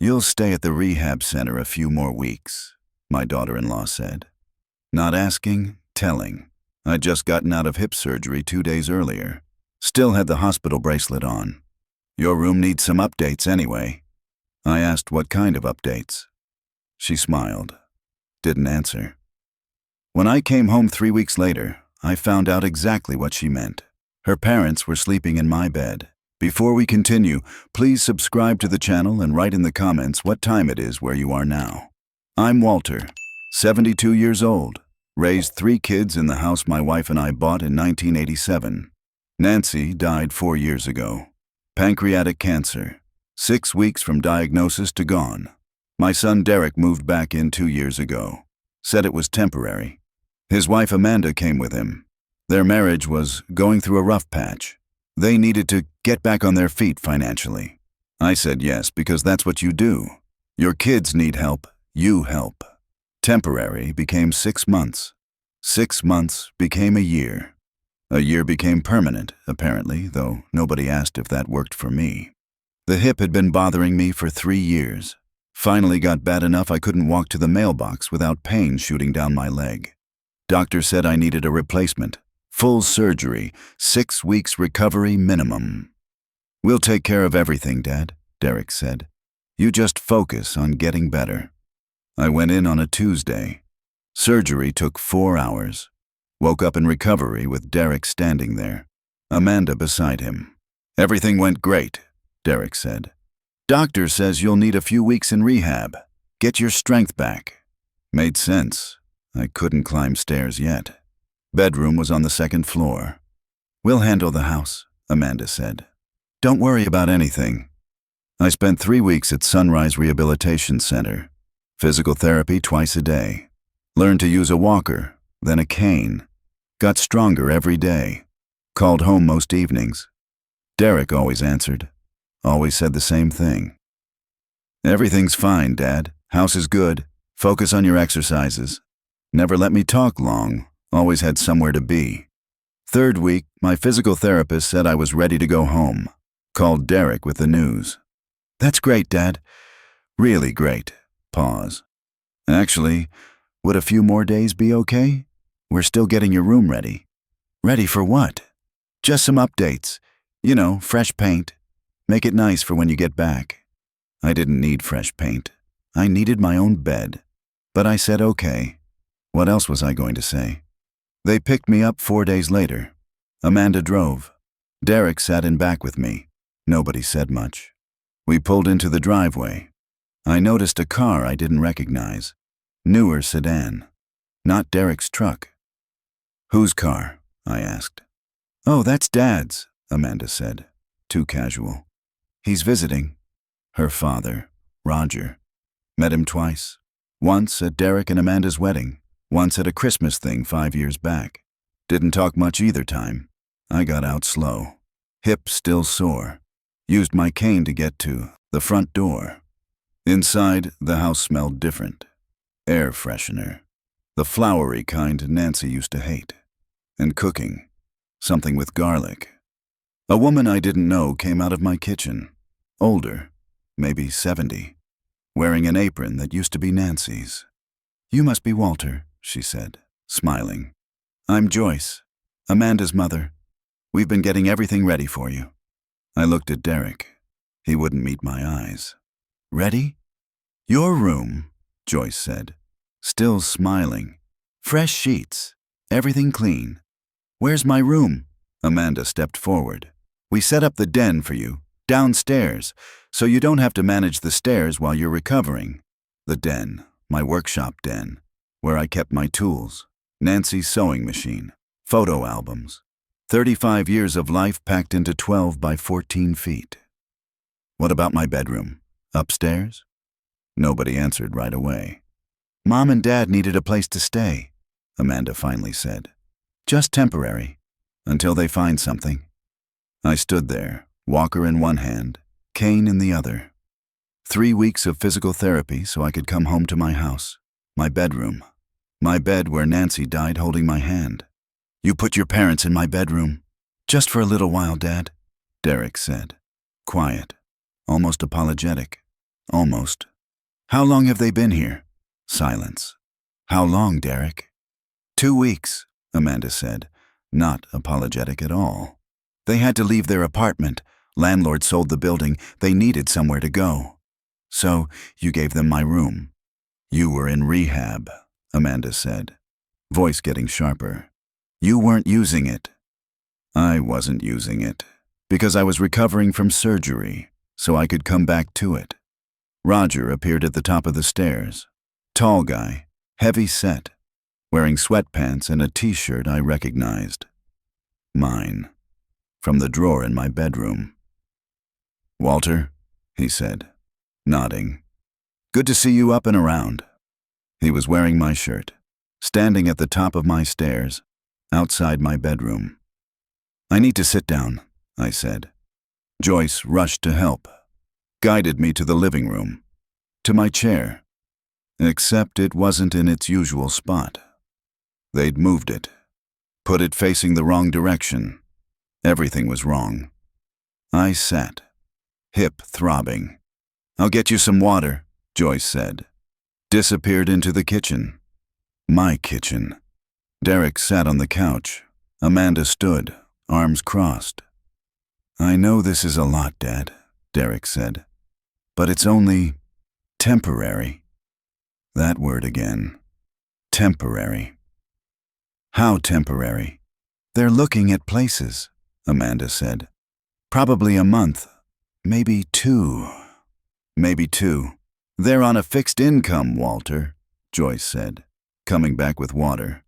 You'll stay at the rehab center a few more weeks, my daughter-in-law said. Not asking, telling. I'd just gotten out of hip surgery 2 days earlier. Still had the hospital bracelet on. Your room needs some updates anyway. I asked what kind of updates. She smiled. Didn't answer. When I came home 3 weeks later, I found out exactly what she meant. Her parents were sleeping in my bed. Before we continue, please subscribe to the channel and write in the comments what time it is where you are now. I'm Walter, 72 years old, raised 3 kids in the house my wife and I bought in 1987. Nancy died 4 years ago. Pancreatic cancer. 6 weeks from diagnosis to gone. My son Derek moved back in 2 years ago. Said it was temporary. His wife Amanda came with him. Their marriage was going through a rough patch. They needed to get back on their feet financially. I said yes because that's what you do. Your kids need help, you help. Temporary became 6 months. 6 months became a year. A year became permanent, apparently, though nobody asked if that worked for me. The hip had been bothering me for 3 years. Finally got bad enough I couldn't walk to the mailbox without pain shooting down my leg. Doctor said I needed a replacement. Full surgery, 6 weeks recovery minimum. We'll take care of everything, Dad, Derek said. You just focus on getting better. I went in on a Tuesday. Surgery took 4 hours. Woke up in recovery with Derek standing there, Amanda beside him. Everything went great, Derek said. Doctor says you'll need a few weeks in rehab. Get your strength back. Made sense. I couldn't climb stairs yet. Bedroom was on the 2nd floor. We'll handle the house, Amanda said. Don't worry about anything. I spent 3 weeks at Sunrise Rehabilitation Center. Physical therapy twice a day. Learned to use a walker, then a cane. Got stronger every day. Called home most evenings. Derek always answered. Always said the same thing. Everything's fine, Dad. House is good. Focus on your exercises. Never let me talk long. Always had somewhere to be. 3rd week, my physical therapist said I was ready to go home. Called Derek with the news. That's great, Dad. Really great. Pause. Actually, would a few more days be okay? We're still getting your room ready. Ready for what? Just some updates. You know, fresh paint. Make it nice for when you get back. I didn't need fresh paint. I needed my own bed. But I said okay. What else was I going to say? They picked me up 4 days later. Amanda drove. Derek sat in back with me. Nobody said much. We pulled into the driveway. I noticed a car I didn't recognize. Newer sedan. Not Derek's truck. Whose car? I asked. Oh, that's Dad's, Amanda said. Too casual. He's visiting. Her father, Roger. Met him twice. Once at Derek and Amanda's wedding. Once at a Christmas thing 5 years back. Didn't talk much either time. I got out slow. Hip still sore. Used my cane to get to the front door. Inside, the house smelled different. Air freshener. The flowery kind Nancy used to hate. And cooking. Something with garlic. A woman I didn't know came out of my kitchen. Older, maybe 70. Wearing an apron that used to be Nancy's. You must be Walter, she said, smiling. I'm Joyce, Amanda's mother. We've been getting everything ready for you. I looked at Derek. He wouldn't meet my eyes. Ready? Your room, Joyce said, still smiling. Fresh sheets, everything clean. Where's my room? Amanda stepped forward. We set up the den for you, downstairs, so you don't have to manage the stairs while you're recovering. The den, my workshop den, where I kept my tools, Nancy's sewing machine, photo albums, 35 years of life packed into 12 by 14 feet. What about my bedroom? Upstairs? Nobody answered right away. Mom and Dad needed a place to stay, Amanda finally said. Just temporary, until they find something. I stood there, walker in one hand, cane in the other. 3 weeks of physical therapy so I could come home to my house, my bedroom. My bed where Nancy died holding my hand. You put your parents in my bedroom. Just for a little while, Dad, Derek said. Quiet, almost apologetic. Almost. How long have they been here? Silence. How long, Derek? 2 weeks, Amanda said, not apologetic at all. They had to leave their apartment. Landlord sold the building. They needed somewhere to go. So you gave them my room. You were in rehab, Amanda said, voice getting sharper. You weren't using it. I wasn't using it, because I was recovering from surgery, so I could come back to it. Roger appeared at the top of the stairs. Tall guy, heavy set, wearing sweatpants and a t-shirt I recognized. Mine, from the drawer in my bedroom. Walter, he said, nodding. Good to see you up and around. He was wearing my shirt, standing at the top of my stairs, outside my bedroom. I need to sit down, I said. Joyce rushed to help, guided me to the living room, to my chair, except it wasn't in its usual spot. They'd moved it, put it facing the wrong direction. Everything was wrong. I sat, hip throbbing. I'll get you some water, Joyce said. Disappeared into the kitchen. My kitchen. Derek sat on the couch. Amanda stood, arms crossed. I know this is a lot, Dad, Derek said, but it's only temporary. That word again. Temporary. How temporary? They're looking at places, Amanda said. Probably a month, maybe 2. Maybe 2. They're on a fixed income, Walter, Joyce said, coming back with water.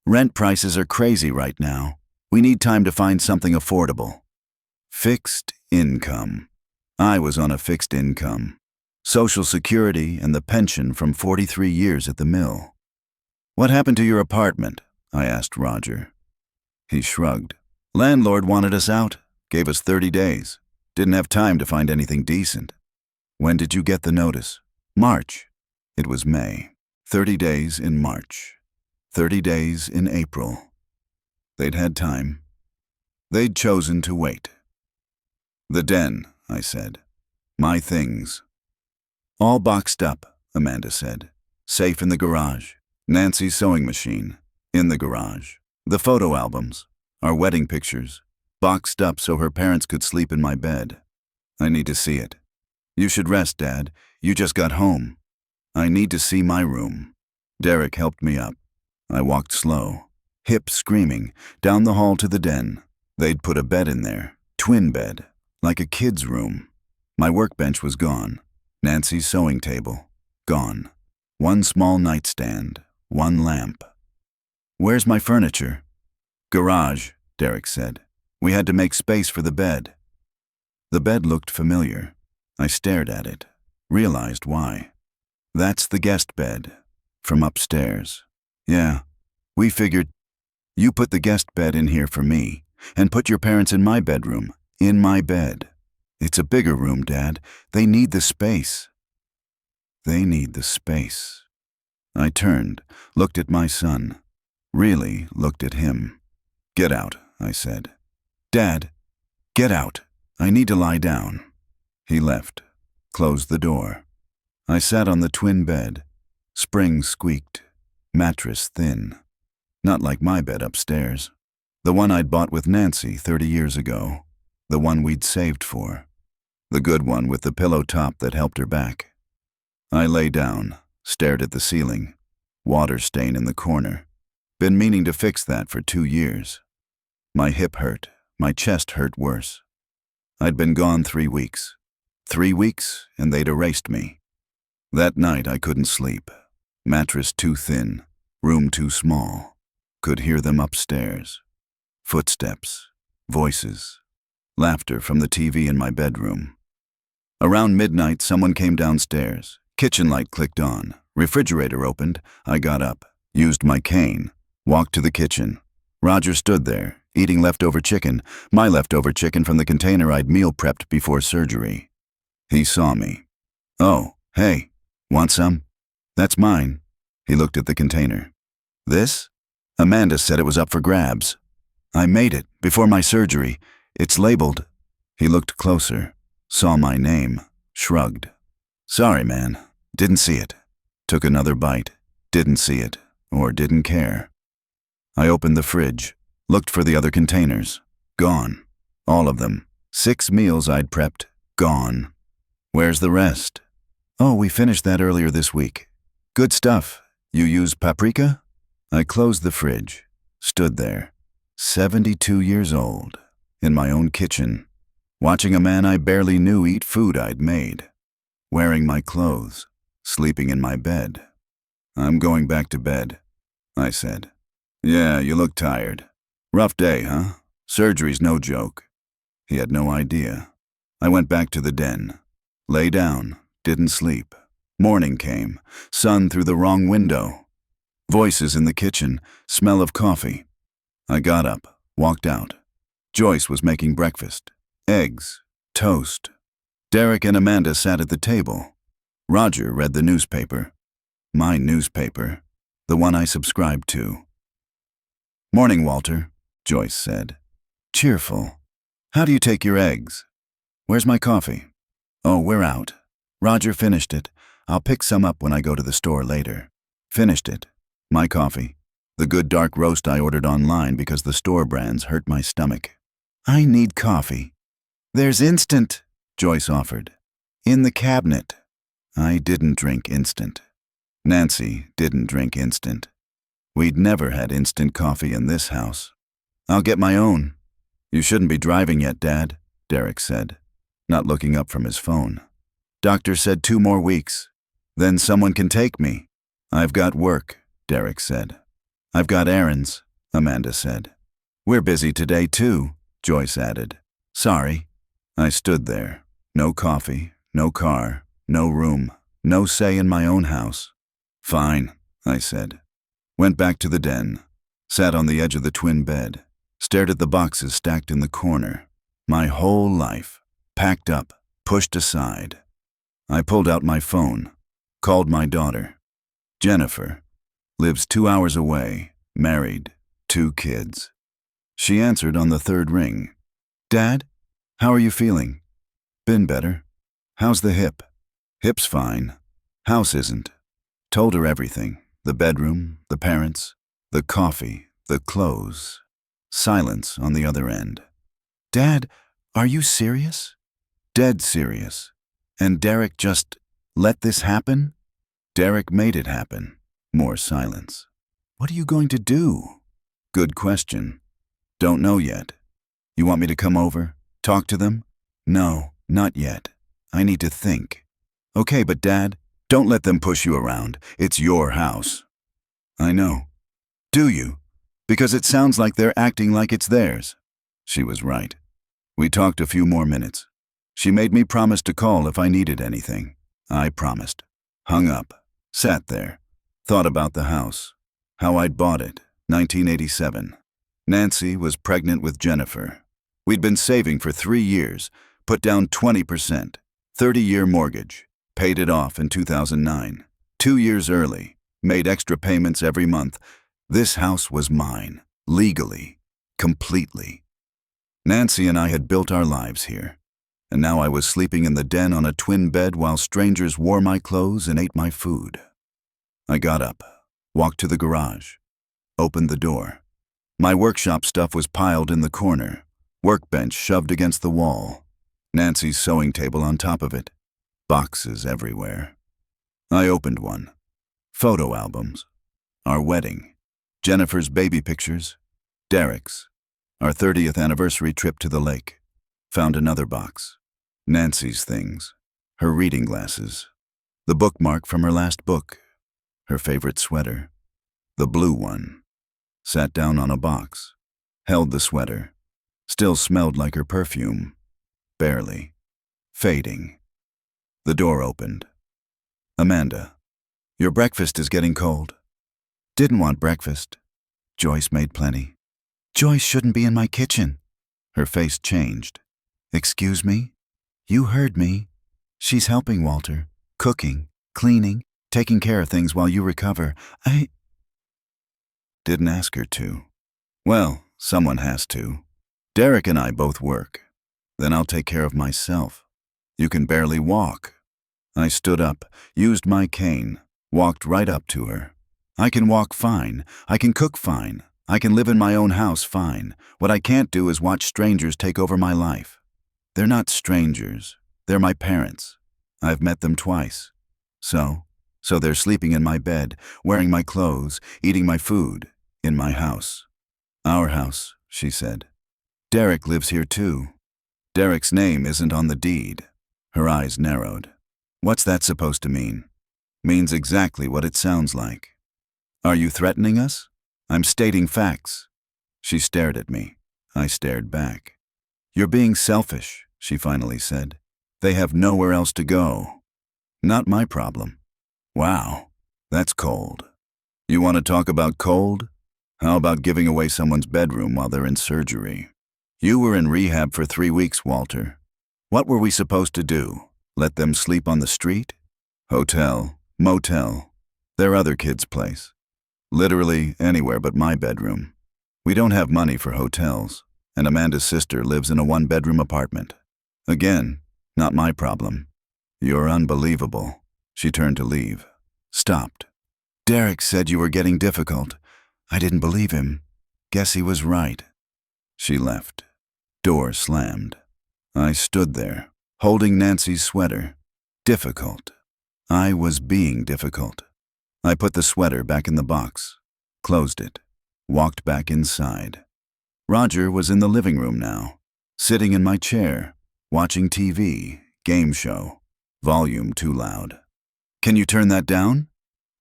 Rent prices are crazy right now. We need time to find something affordable. Fixed income. I was on a fixed income. Social Security and the pension from 43 years at the mill. What happened to your apartment? I asked Roger. He shrugged. Landlord wanted us out, gave us 30 days. Didn't have time to find anything decent. When did you get the notice? March. It was May. 30 days in March. 30 days in April. They'd had time. They'd chosen to wait. The den, I said. My things. All boxed up, Amanda said. Safe in the garage. Nancy's sewing machine. In the garage. The photo albums. Our wedding pictures. Boxed up so her parents could sleep in my bed. I need to see it. You should rest, Dad. You just got home. I need to see my room. Derek helped me up. I walked slow, hip screaming, down the hall to the den. They'd put a bed in there, twin bed, like a kid's room. My workbench was gone. Nancy's sewing table, gone. One small nightstand, one lamp. Where's my furniture? Garage, Derek said. We had to make space for the bed. The bed looked familiar. I stared at it, realized why. That's the guest bed, from upstairs. Yeah, we figured you put the guest bed in here for me, and put your parents in my bedroom, in my bed. It's a bigger room, Dad. They need the space. They need the space. I turned, looked at my son, really looked at him. Get out, I said. Dad, get out. I need to lie down. He left, closed the door. I sat on the twin bed. Springs squeaked, mattress thin. Not like my bed upstairs. The one I'd bought with Nancy 30 years ago. The one we'd saved for. The good one with the pillow top that helped her back. I lay down, stared at the ceiling. Water stain in the corner. Been meaning to fix that for 2 years. My hip hurt. My chest hurt worse. I'd been gone 3 weeks. 3 weeks, and they'd erased me. That night I couldn't sleep. Mattress too thin, room too small. Could hear them upstairs. Footsteps, voices, laughter from the TV in my bedroom. Around midnight, someone came downstairs. Kitchen light clicked on. Refrigerator opened. I got up, used my cane, walked to the kitchen. Roger stood there, eating leftover chicken, my leftover chicken from the container I'd meal prepped before surgery. He saw me. Oh, hey, want some? That's mine. He looked at the container. This? Amanda said it was up for grabs. I made it, before my surgery. It's labeled. He looked closer, saw my name, shrugged. Sorry, man. Didn't see it. Took another bite. Didn't see it. Or didn't care. I opened the fridge. Looked for the other containers. Gone. All of them. 6 meals I'd prepped. Gone. Where's the rest? Oh, we finished that earlier this week. Good stuff. You use paprika? I closed the fridge. Stood there. 72 years old. In my own kitchen. Watching a man I barely knew eat food I'd made. Wearing my clothes. Sleeping in my bed. I'm going back to bed, I said. Yeah, you look tired. Rough day, huh? Surgery's no joke. He had no idea. I went back to the den. Lay down. Didn't sleep. Morning came. Sun through the wrong window. Voices in the kitchen. Smell of coffee. I got up. Walked out. Joyce was making breakfast. Eggs. Toast. Derek and Amanda sat at the table. Roger read the newspaper. My newspaper. The one I subscribed to. Morning, Walter, Joyce said. Cheerful. How do you take your eggs? Where's my coffee? Oh, we're out. Roger finished it. I'll pick some up when I go to the store later. Finished it. My coffee. The good dark roast I ordered online because the store brands hurt my stomach. I need coffee. There's instant, Joyce offered. In the cabinet. I didn't drink instant. Nancy didn't drink instant. We'd never had instant coffee in this house. I'll get my own. You shouldn't be driving yet, Dad, Derek said, not looking up from his phone. Doctor said 2 more weeks. Then someone can take me. I've got work, Derek said. I've got errands, Amanda said. We're busy today too, Joyce added. Sorry. I stood there. No coffee, no car, no room, no say in my own house. Fine, I said. Went back to the den. Sat on the edge of the twin bed. Stared at the boxes stacked in the corner. My whole life. Packed up, pushed aside. I pulled out my phone. Called my daughter. Jennifer. Lives 2 hours away. Married. 2 kids. She answered on the 3rd ring. Dad, how are you feeling? Been better. How's the hip? Hip's fine. House isn't. Told her everything. The bedroom, the parents, the coffee, the clothes. Silence on the other end. Dad, are you serious? Dead serious. And Derek just let this happen? Derek made it happen. More silence. What are you going to do? Good question. Don't know yet. You want me to come over? Talk to them? No, not yet. I need to think. Okay, but Dad, don't let them push you around. It's your house. I know. Do you? Because it sounds like they're acting like it's theirs. She was right. We talked a few more minutes. She made me promise to call if I needed anything. I promised. Hung up. Sat there. Thought about the house. How I'd bought it. 1987. Nancy was pregnant with Jennifer. We'd been saving for 3 years. Put down 20%. 30-year mortgage. Paid it off in 2009. 2 years early. Made extra payments every month. This house was mine. Legally. Completely. Nancy and I had built our lives here. And now I was sleeping in the den on a twin bed while strangers wore my clothes and ate my food. I got up. Walked to the garage. Opened the door. My workshop stuff was piled in the corner. Workbench shoved against the wall. Nancy's sewing table on top of it. Boxes everywhere. I opened one. Photo albums. Our wedding. Jennifer's baby pictures. Derek's. Our 30th anniversary trip to the lake. Found another box. Nancy's things. Her reading glasses. The bookmark from her last book. Her favorite sweater. The blue one. Sat down on a box. Held the sweater. Still smelled like her perfume. Barely. Fading. The door opened. Amanda. Your breakfast is getting cold. Didn't want breakfast. Joyce made plenty. Joyce shouldn't be in my kitchen. Her face changed. Excuse me? You heard me. She's helping Walter. Cooking, cleaning, taking care of things while you recover. I didn't ask her to. Well, someone has to. Derek and I both work. Then I'll take care of myself. You can barely walk. I stood up, used my cane, walked right up to her. I can walk fine. I can cook fine. I can live in my own house fine. What I can't do is watch strangers take over my life. They're not strangers. They're my parents. I've met them twice. So they're sleeping in my bed, wearing my clothes, eating my food, in my house. Our house, she said. Derek lives here too. Derek's name isn't on the deed. Her eyes narrowed. What's that supposed to mean? Means exactly what it sounds like. Are you threatening us? I'm stating facts. She stared at me. I stared back. You're being selfish, she finally said. They have nowhere else to go. Not my problem. Wow, that's cold. You want to talk about cold? How about giving away someone's bedroom while they're in surgery? You were in rehab for 3 weeks, Walter. What were we supposed to do? Let them sleep on the street? Hotel, motel, their other kid's place. Literally anywhere but my bedroom. We don't have money for hotels, and Amanda's sister lives in a 1-bedroom apartment. Again, not my problem. You're unbelievable. She turned to leave. Stopped. Derek said you were getting difficult. I didn't believe him. Guess he was right. She left. Door slammed. I stood there, holding Nancy's sweater. Difficult. I was being difficult. I put the sweater back in the box, closed it, walked back inside. Roger was in the living room now, sitting in my chair, watching TV, game show, volume too loud. Can you turn that down?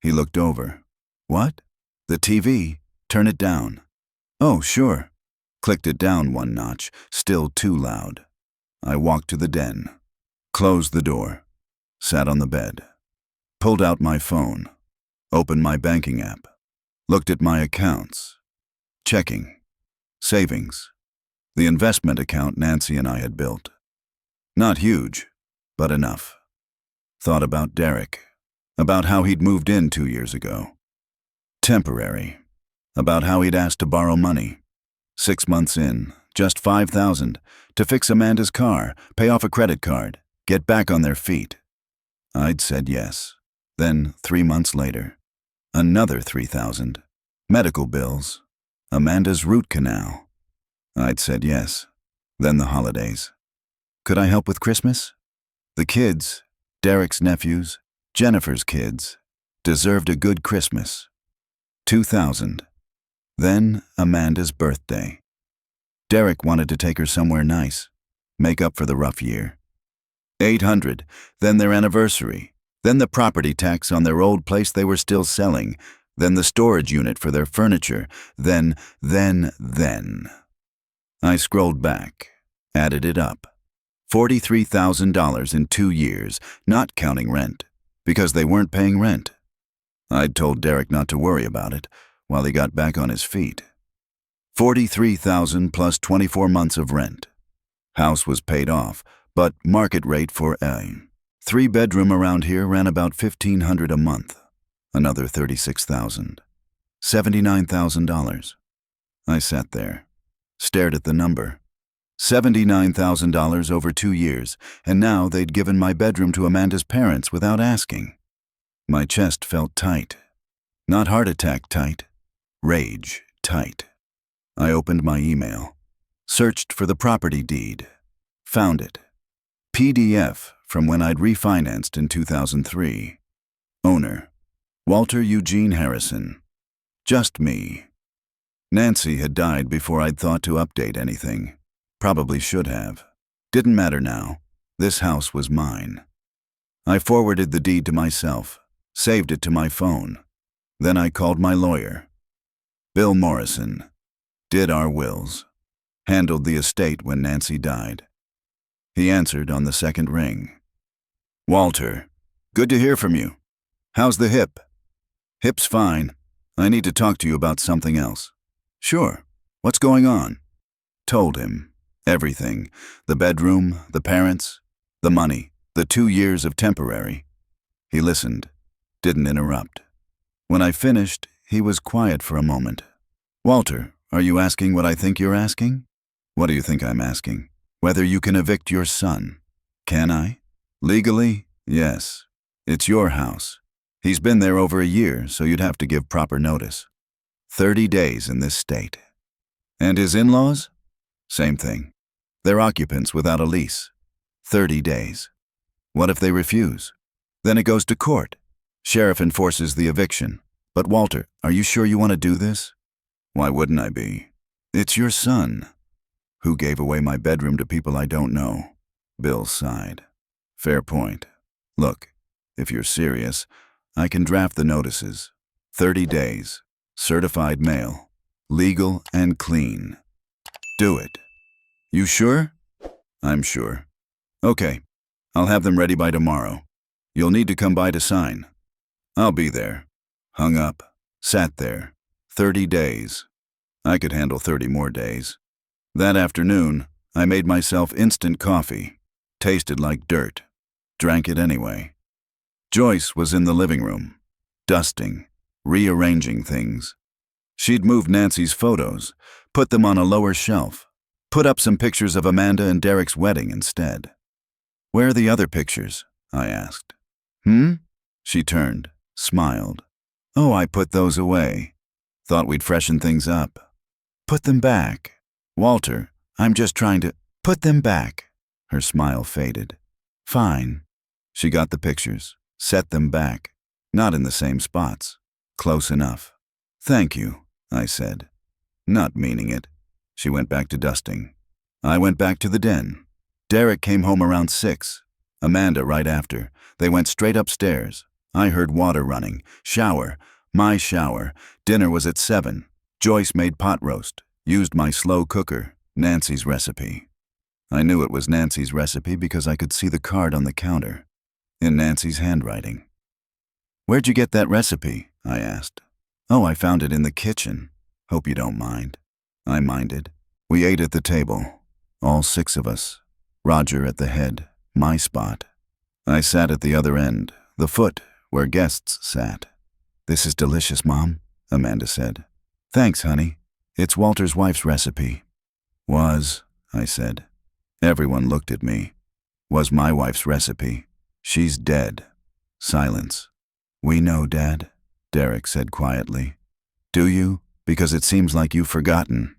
He looked over. What? The TV. Turn it down. Oh, sure. Clicked it down 1 notch, still too loud. I walked to the den, closed the door, sat on the bed, pulled out my phone, opened my banking app, looked at my accounts, checking, savings, the investment account Nancy and I had built. Not huge, but enough. Thought about Derek, about how he'd moved in 2 years ago. Temporary. About how he'd asked to borrow money. 6 months in, just $5,000, to fix Amanda's car, pay off a credit card, get back on their feet. I'd said yes. Then, 3 months later, another $3,000. Medical bills. Amanda's root canal. I'd said yes. Then the holidays. Could I help with Christmas? The kids, Derek's nephews, Jennifer's kids, deserved a good Christmas. $2,000. Then Amanda's birthday. Derek wanted to take her somewhere nice, make up for the rough year. $800. Then their anniversary. Then the property tax on their old place they were still selling. Then the storage unit for their furniture. Then. I scrolled back, added it up. $43,000 in 2 years, not counting rent, because they weren't paying rent. I'd told Derek not to worry about it while he got back on his feet. $43,000 plus 24 months of rent. House was paid off, but market rate for a 3-bedroom around here ran about $1,500 a month. Another $36,000. $79,000. I sat there, stared at the number. $79,000 over 2 years, and now they'd given my bedroom to Amanda's parents without asking. My chest felt tight. Not heart attack tight, rage tight. I opened my email, searched for the property deed, found it. PDF from when I'd refinanced in 2003. Owner, Walter Eugene Harrison. Just me. Nancy had died before I'd thought to update anything. Probably should have. Didn't matter now. This house was mine. I forwarded the deed to myself, saved it to my phone. Then I called my lawyer. Bill Morrison. Did our wills. Handled the estate when Nancy died. He answered on the second ring. Walter, good to hear from you. How's the hip? Hip's fine. I need to talk to you about something else. Sure. What's going on? Told him. Everything. The bedroom, the parents, the money, the 2 years of temporary. He listened. Didn't interrupt. When I finished, he was quiet for a moment. Walter, are you asking what I think you're asking? What do you think I'm asking? Whether you can evict your son. Can I? Legally, Yes. It's your house. He's been there over a year, so you'd have to give proper notice. 30 days in this state. And his in-laws? Same thing. They're occupants without a lease. 30 days. What if they refuse? Then it goes to court. Sheriff enforces the eviction. But Walter, are you sure you want to do this? Why wouldn't I be? It's your son. Who gave away my bedroom to people I don't know? Bill sighed. Fair point. Look, if you're serious, I can draft the notices. 30 days. Certified mail. Legal and clean. Do it. You sure? I'm sure. Okay. I'll have them ready by tomorrow. You'll need to come by to sign. I'll be there. Hung up. Sat there. 30 days. I could handle 30 more days. That afternoon, I made myself instant coffee. Tasted like dirt. Drank it anyway. Joyce was in the living room, dusting, rearranging things. She'd moved Nancy's photos, put them on a lower shelf, put up some pictures of Amanda and Derek's wedding instead. Where are the other pictures? I asked. She turned, smiled. Oh, I put those away. Thought we'd freshen things up. Put them back. Walter, I'm just trying to... Put them back. Her smile faded. Fine. She got the pictures, set them back. Not in the same spots. Close enough. Thank you, I said. Not meaning it. She went back to dusting. I went back to the den. Derek came home around 6. Amanda right after. They went straight upstairs. I heard water running. Shower. My shower. Dinner was at 7. Joyce made pot roast. Used my slow cooker. Nancy's recipe. I knew it was Nancy's recipe because I could see the card on the counter. In Nancy's handwriting. Where'd you get that recipe? I asked. Oh, I found it in the kitchen. Hope you don't mind. I minded. We ate at the table. All 6 of us. Roger at the head. My spot. I sat at the other end, the foot, where guests sat. This is delicious, Mom, Amanda said. Thanks, honey. It's Walter's wife's recipe. Was, I said. Everyone looked at me. Was my wife's recipe. She's dead. Silence. We know, Dad, Derek said quietly. Do you? Because it seems like you've forgotten.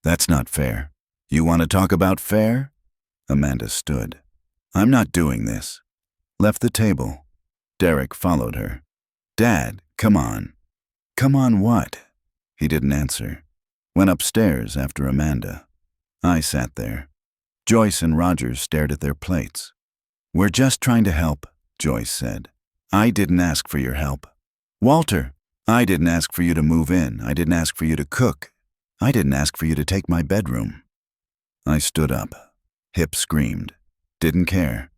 That's not fair. You want to talk about fair? Amanda stood. I'm not doing this. Left the table. Derek followed her. Dad, come on. Come on what? He didn't answer. Went upstairs after Amanda. I sat there. Joyce and Roger stared at their plates. We're just trying to help, Joyce said. I didn't ask for your help. Walter, I didn't ask for you to move in. I didn't ask for you to cook. I didn't ask for you to take my bedroom. I stood up. Hip screamed. Didn't care.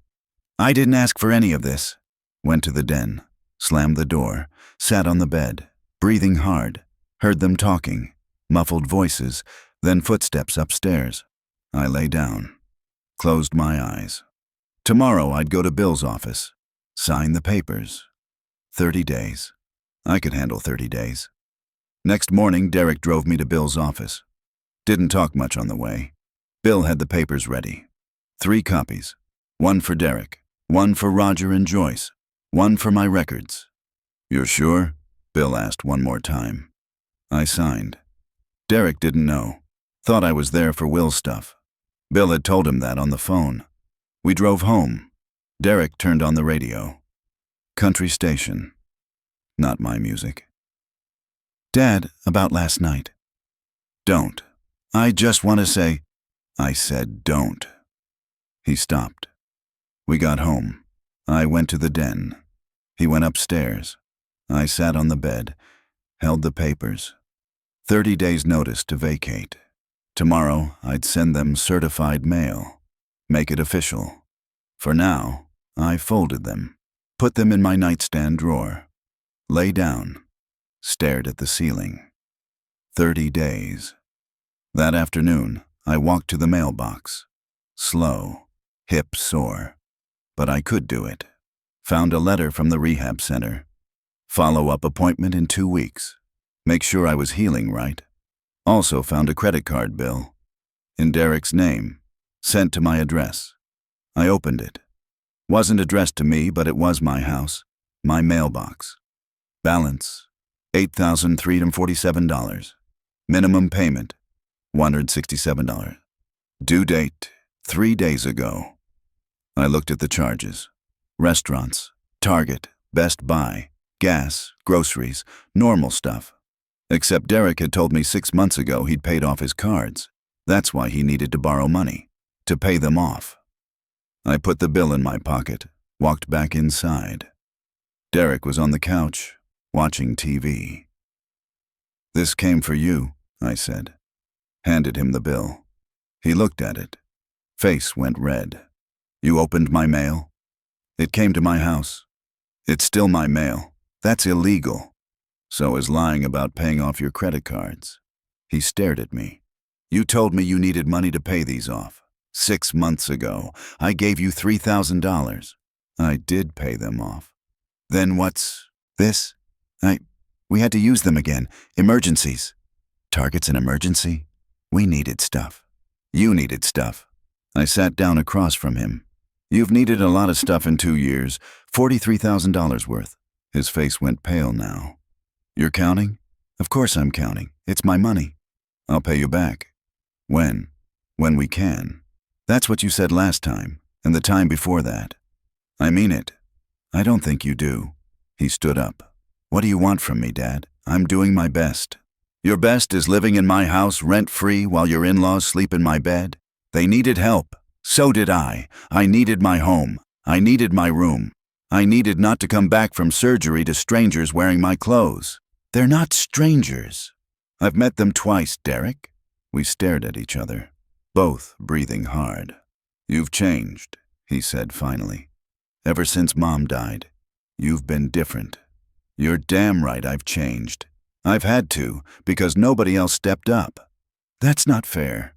I didn't ask for any of this. Went to the den. Slammed the door. Sat on the bed. Breathing hard. Heard them talking. Muffled voices. Then footsteps upstairs. I lay down. Closed my eyes. Tomorrow I'd go to Bill's office. Sign the papers. 30 days. I could handle 30 days. Next morning, Derek drove me to Bill's office. Didn't talk much on the way. Bill had the papers ready. 3 copies. 1 for Derek. 1 for Roger and Joyce. 1 for my records. You're sure? Bill asked one more time. I signed. Derek didn't know. Thought I was there for Will's stuff. Bill had told him that on the phone. We drove home. Derek turned on the radio. Country station. Not my music. Dad, about last night. Don't. I just want to say... I said don't. He stopped. We got home. I went to the den. He went upstairs. I sat on the bed, held the papers. 30 days notice to vacate. Tomorrow, I'd send them certified mail. Make it official. For now, I folded them, put them in my nightstand drawer, lay down, stared at the ceiling. 30 days. That afternoon, I walked to the mailbox. Slow, hip sore. But I could do it. Found a letter from the rehab center. Follow-up appointment in 2 weeks. Make sure I was healing right. Also found a credit card bill. In Derek's name. Sent to my address. I opened it. Wasn't addressed to me, but it was my house, my mailbox. Balance, $8,347. Minimum payment, $167. Due date, 3 days ago. I looked at the charges. Restaurants, Target, Best Buy, gas, groceries, normal stuff. Except Derek had told me 6 months ago he'd paid off his cards. That's why he needed to borrow money, to pay them off. I put the bill in my pocket, walked back inside. Derek was on the couch, watching TV. "This came for you," I said. Handed him the bill. He looked at it. Face went red. "You opened my mail?" "It came to my house." "It's still my mail. That's illegal." "So is lying about paying off your credit cards." He stared at me. "You told me you needed money to pay these off. 6 months ago, I gave you $3,000. I did pay them off." "Then what's this?" We had to use them again. Emergencies." "Target's an emergency?" "We needed stuff." "You needed stuff." I sat down across from him. "You've needed a lot of stuff in 2 years, $43,000 worth." His face went pale now. "You're counting?" "Of course I'm counting. It's my money." "I'll pay you back." "When?" "When we can." "That's what you said last time, and the time before that." "I mean it." "I don't think you do." He stood up. "What do you want from me, Dad? I'm doing my best." "Your best is living in my house rent-free while your in-laws sleep in my bed? They needed help. So did I. I needed my home. I needed my room. I needed not to come back from surgery to strangers wearing my clothes. They're not strangers. I've met them twice, Derek." We stared at each other, both breathing hard. "You've changed," he said finally. "Ever since Mom died, you've been different." "You're damn right I've changed. I've had to, because nobody else stepped up." "That's not fair."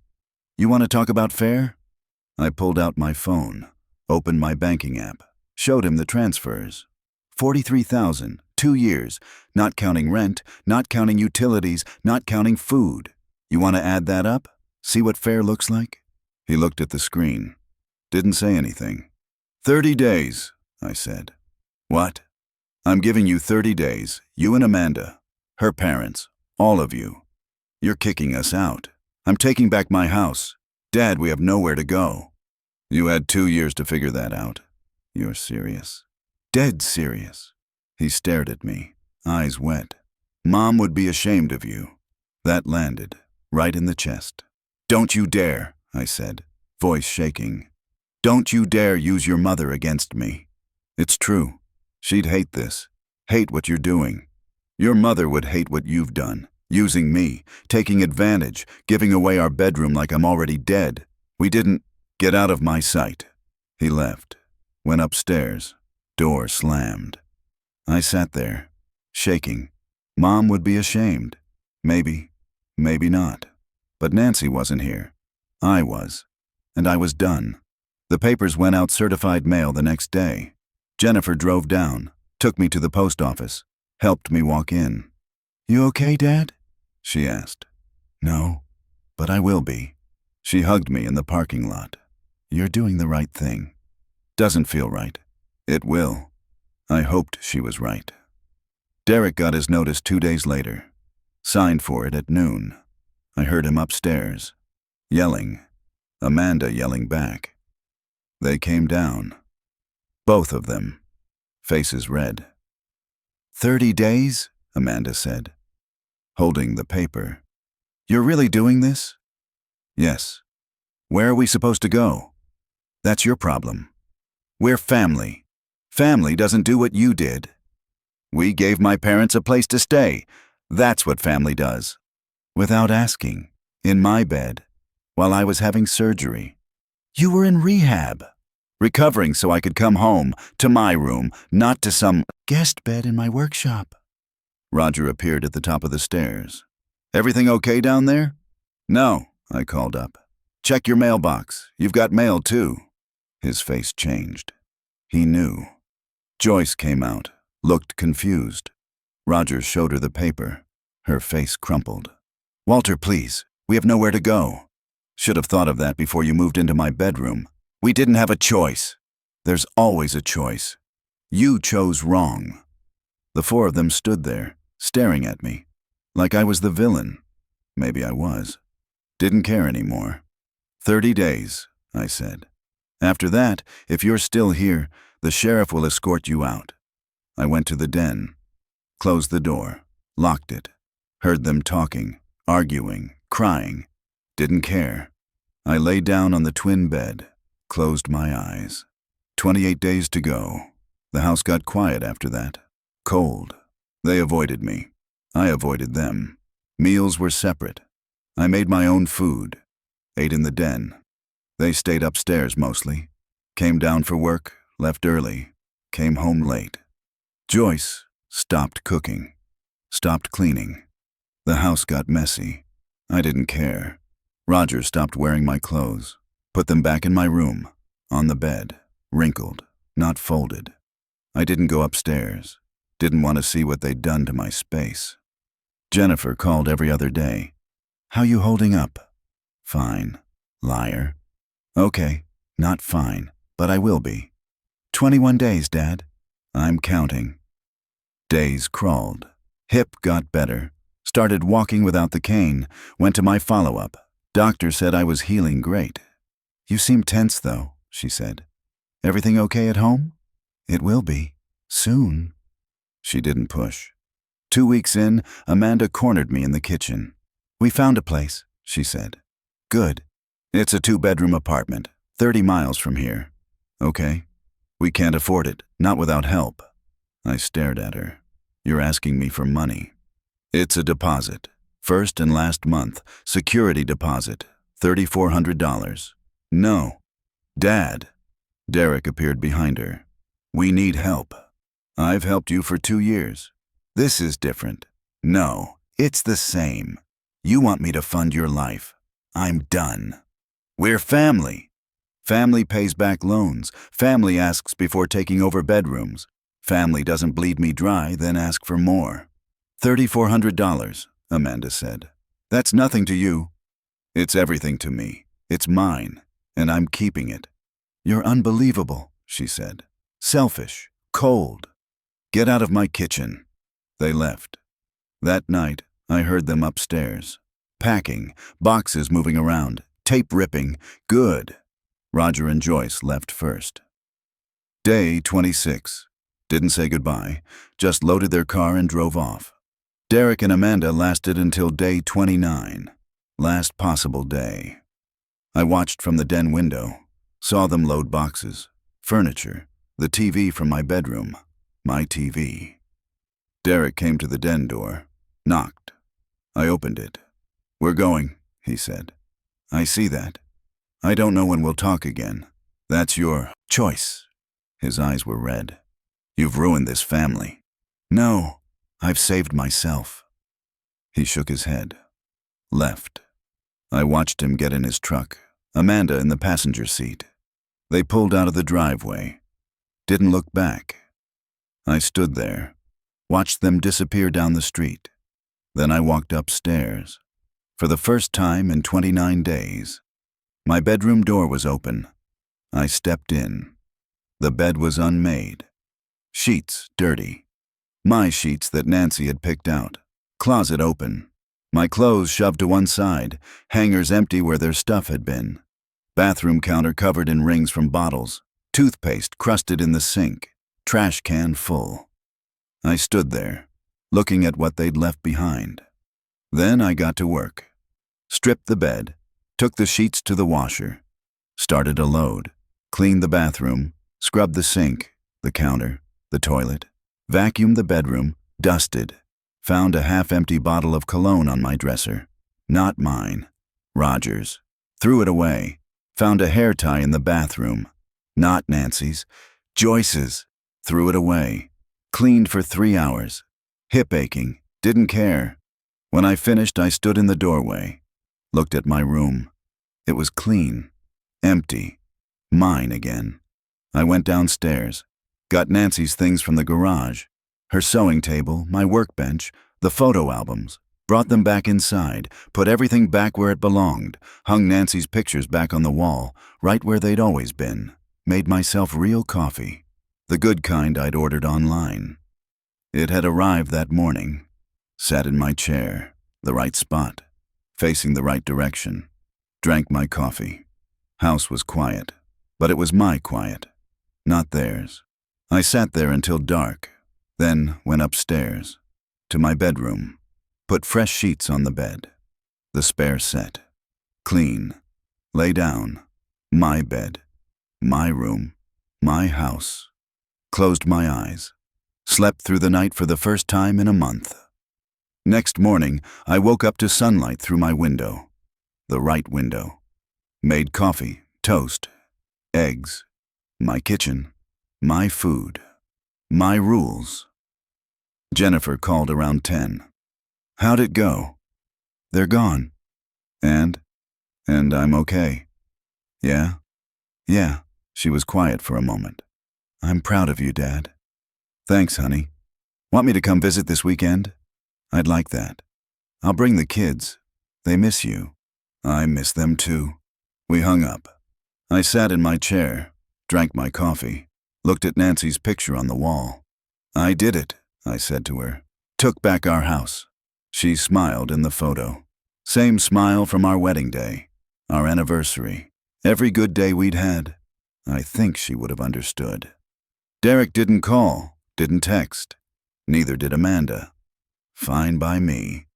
"You want to talk about fair?" I pulled out my phone, opened my banking app, showed him the transfers. 43,000, 2 years, not counting rent, not counting utilities, not counting food. You want to add that up? See what fair looks like? He looked at the screen. Didn't say anything. 30 days, I said. "What?" "I'm giving you 30 days, you and Amanda, her parents, all of you. You're kicking us out. I'm taking back my house. Dad, we have nowhere to go." "You had 2 years to figure that out." "You're serious?" "Dead serious." He stared at me, eyes wet. "Mom would be ashamed of you." That landed, right in the chest. "Don't you dare," I said, voice shaking. "Don't you dare use your mother against me." "It's true. She'd hate this, hate what you're doing. Your mother would hate what you've done, using me, taking advantage, giving away our bedroom like I'm already dead. We didn't get out of my sight." He left, went upstairs, door slammed. I sat there, shaking. Mom would be ashamed. Maybe, maybe not. But Nancy wasn't here. I was. And I was done. The papers went out certified mail the next day. Jennifer drove down, took me to the post office, helped me walk in. "You okay, Dad?" she asked. "No, but I will be." She hugged me in the parking lot. "You're doing the right thing." "Doesn't feel right." "It will." I hoped she was right. Derek got his notice 2 days later. Signed for it at noon. I heard him upstairs, yelling. Amanda yelling back. They came down. Both of them. Faces red. 30 days? Amanda said, holding the paper. "You're really doing this?" "Yes." "Where are we supposed to go?" "That's your problem. We're family. Family doesn't do what you did." "We gave my parents a place to stay. That's what family does." "Without asking. In my bed. While I was having surgery." "You were in rehab." "Recovering so I could come home, to my room, not to some guest bed in my workshop." Roger appeared at the top of the stairs. "Everything okay down there?" "No," I called up. "Check your mailbox. You've got mail too." His face changed. He knew. Joyce came out, looked confused. Roger showed her the paper. Her face crumpled. "Walter, please. We have nowhere to go." "Should have thought of that before you moved into my bedroom. We didn't have a choice." There's always a choice. You chose wrong. The four of them stood there, staring at me, like I was the villain. Maybe I was. Didn't care anymore. 30 days, I said. After that, if you're still here, the sheriff will escort you out. I went to the den, closed the door, locked it, heard them talking, arguing, crying. Didn't care. I lay down on the twin bed, closed my eyes. 28 days to go. The house got quiet after that. Cold. They avoided me. I avoided them. Meals were separate. I made my own food. Ate in the den. They stayed upstairs mostly. Came down for work, left early. Came home late. Joyce stopped cooking. Stopped cleaning. The house got messy. I didn't care. Roger stopped wearing my clothes. Put them back in my room. On the bed. Wrinkled. Not folded. I didn't go upstairs. Didn't want to see what they'd done to my space. Jennifer called every other day. How you holding up? Fine. Liar. Okay, not fine, but I will be. 21 days, Dad. I'm counting. Days crawled. Hip got better. Started walking without the cane. Went to my follow-up. Doctor said I was healing great. You seem tense, though, she said. Everything okay at home? It will be. Soon. She didn't push. 2 weeks in, Amanda cornered me in the kitchen. We found a place, she said. Good. It's a 2-bedroom apartment, 30 miles from here. Okay. We can't afford it, not without help. I stared at her. You're asking me for money. It's a deposit. First and last month, security deposit, $3,400. No. Dad. Derek appeared behind her. We need help. I've helped you for 2 years. This is different. No, it's the same. You want me to fund your life. I'm done. We're family. Family pays back loans. Family asks before taking over bedrooms. Family doesn't bleed me dry, then ask for more. $3,400, Amanda said. That's nothing to you. It's everything to me. It's mine, and I'm keeping it. You're unbelievable, she said. Selfish, cold. Get out of my kitchen. They left. That night, I heard them upstairs. Packing, boxes moving around, tape ripping. Good. Roger and Joyce left first. Day 26. Didn't say goodbye, just loaded their car and drove off. Derek and Amanda lasted until day 29. Last possible day. I watched from the den window, saw them load boxes, furniture, the TV from my bedroom, my TV. Derek came to the den door, knocked. I opened it. We're going, he said. I see that. I don't know when we'll talk again. That's your choice. His eyes were red. You've ruined this family. No, I've saved myself. He shook his head. Left. I watched him get in his truck, Amanda in the passenger seat. They pulled out of the driveway. Didn't look back. I stood there, watched them disappear down the street. Then I walked upstairs. For the first time in 29 days, my bedroom door was open. I stepped in. The bed was unmade. Sheets dirty. My sheets that Nancy had picked out. Closet open. My clothes shoved to one side, hangers empty where their stuff had been. Bathroom counter covered in rings from bottles. Toothpaste crusted in the sink. Trash can full. I stood there, looking at what they'd left behind. Then I got to work. Stripped the bed, took the sheets to the washer, started a load, cleaned the bathroom, scrubbed the sink, the counter, the toilet, vacuumed the bedroom, dusted, found a half-empty bottle of cologne on my dresser. Not mine. Roger's. Threw it away. Found a hair tie in the bathroom. Not Nancy's. Joyce's. Threw it away. Cleaned for 3 hours. Hip aching. Didn't care. When I finished, I stood in the doorway. Looked at my room. It was clean. Empty. Mine again. I went downstairs. Got Nancy's things from the garage. Her sewing table, my workbench, the photo albums. Brought them back inside. Put everything back where it belonged. Hung Nancy's pictures back on the wall, right where they'd always been. made myself real coffee, the good kind I'd ordered online. It had arrived that morning. Sat in my chair, the right spot, facing the right direction. Drank my coffee. House was quiet, but it was my quiet, not theirs. I sat there until dark, then went upstairs, to my bedroom, put fresh sheets on the bed. The spare set. Clean. Lay down. My bed. My room. My house. Closed my eyes. Slept through the night for the first time in a month. Next morning, I woke up to sunlight through my window. The right window. Made coffee, toast, eggs. My kitchen. My food. My rules. Jennifer called around 10. How'd it go? They're gone. And I'm okay. Yeah? Yeah. She was quiet for a moment. I'm proud of you, Dad. Thanks, honey. Want me to come visit this weekend? I'd like that. I'll bring the kids. They miss you. I miss them too. We hung up. I sat in my chair, drank my coffee, looked at Nancy's picture on the wall. I did it, I said to her. Took back our house. She smiled in the photo. Same smile from our wedding day, our anniversary, every good day we'd had. I think she would have understood. Derek didn't call, didn't text. Neither did Amanda. Fine by me.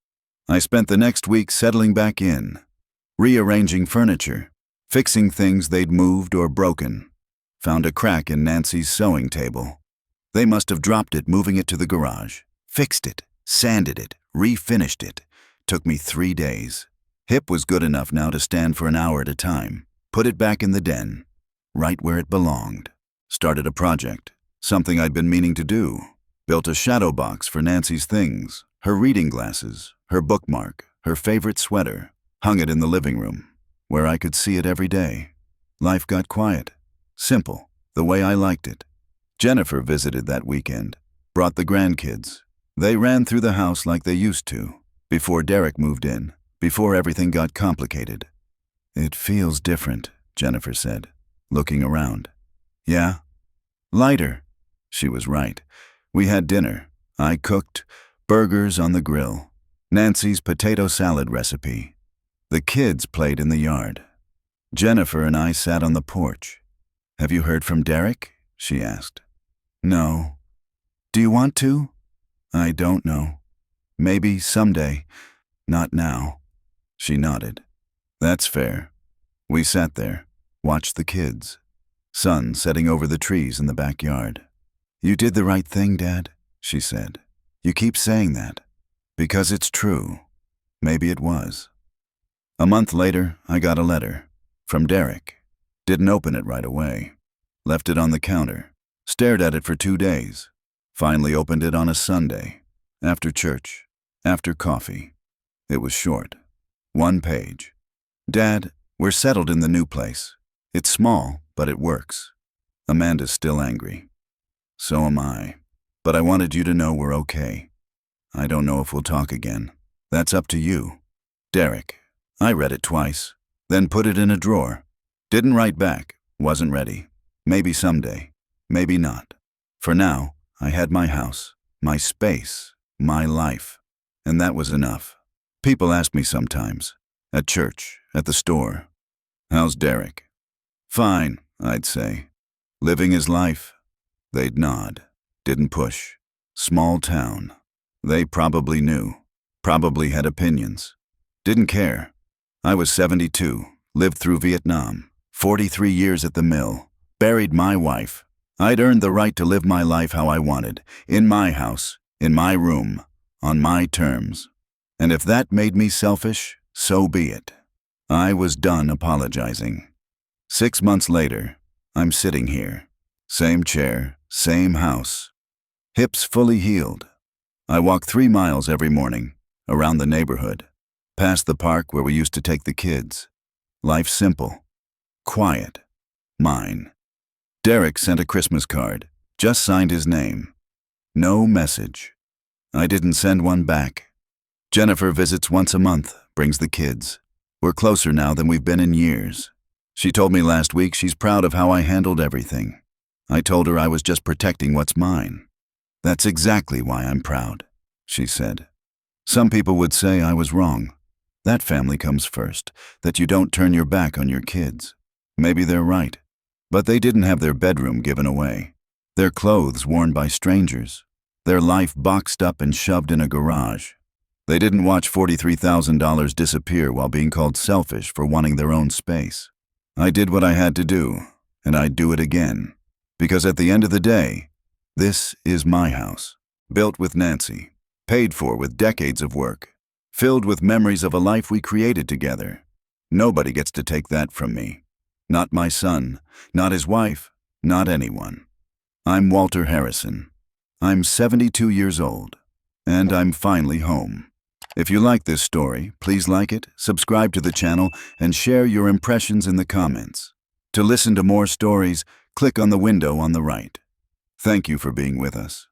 I spent the next week settling back in, rearranging furniture, fixing things they'd moved or broken. Found a crack in Nancy's sewing table. They must have dropped it moving it to the garage. Fixed it, sanded it, refinished it. Took me 3 days. Hip was good enough now to stand for an hour at a time. Put it back in the den, right where it belonged. Started a project, something I'd been meaning to do. Built a shadow box for Nancy's things, her reading glasses, her bookmark, her favorite sweater. Hung it in the living room, where I could see it every day. Life got quiet. Simple, the way I liked it. Jennifer visited that weekend, brought the grandkids. They ran through the house like they used to, before Derek moved in, before everything got complicated. It feels different, Jennifer said, looking around. Yeah? Lighter. She was right. We had dinner. I cooked, burgers on the grill, Nancy's potato salad recipe. The kids played in the yard. Jennifer and I sat on the porch. Have you heard from Derek? She asked. No. Do you want to? I don't know. Maybe someday. Not now. She nodded. That's fair. We sat there, watched the kids. Sun setting over the trees in the backyard. You did the right thing, Dad, she said. You keep saying that. Because it's true. Maybe it was. A month later, I got a letter. From Derek. Didn't open it right away. Left it on the counter. Stared at it for 2 days. Finally opened it on a Sunday. After church. After coffee. It was short. 1 page. Dad, we're settled in the new place. It's small, but it works. Amanda's still angry. So am I. But I wanted you to know we're okay. I don't know if we'll talk again. That's up to you. Derek. I read it twice, then put it in a drawer. Didn't write back. Wasn't ready. Maybe someday. Maybe not. For now, I had my house, my space, my life. And that was enough. People ask me sometimes, at church, at the store, how's Derek? Fine, I'd say. Living his life. They'd nod. Didn't push. Small town. They probably knew. Probably had opinions. Didn't care. I was 72, lived through Vietnam, 43 years at the mill, buried my wife. I'd earned the right to live my life how I wanted, in my house, in my room, on my terms. And if that made me selfish, so be it. I was done apologizing. 6 months later, I'm sitting here. Same chair, same house. Hips fully healed. I walk 3 miles every morning, around the neighborhood, past the park where we used to take the kids. Life simple. Quiet. Mine. Derek sent a Christmas card, just signed his name. No message. I didn't send one back. Jennifer visits once a month, brings the kids. We're closer now than we've been in years. She told me last week she's proud of how I handled everything. I told her I was just protecting what's mine. That's exactly why I'm proud, she said. Some people would say I was wrong. That family comes first, that you don't turn your back on your kids. Maybe they're right. But they didn't have their bedroom given away, their clothes worn by strangers, their life boxed up and shoved in a garage. They didn't watch $43,000 disappear while being called selfish for wanting their own space. I did what I had to do, and I'd do it again. Because at the end of the day, this is my house, built with Nancy, paid for with decades of work, filled with memories of a life we created together. Nobody gets to take that from me. Not my son, not his wife, not anyone. I'm Walter Harrison. I'm 72 years old, and I'm finally home. If you like this story, please like it, subscribe to the channel, and share your impressions in the comments. To listen to more stories, click on the window on the right. Thank you for being with us.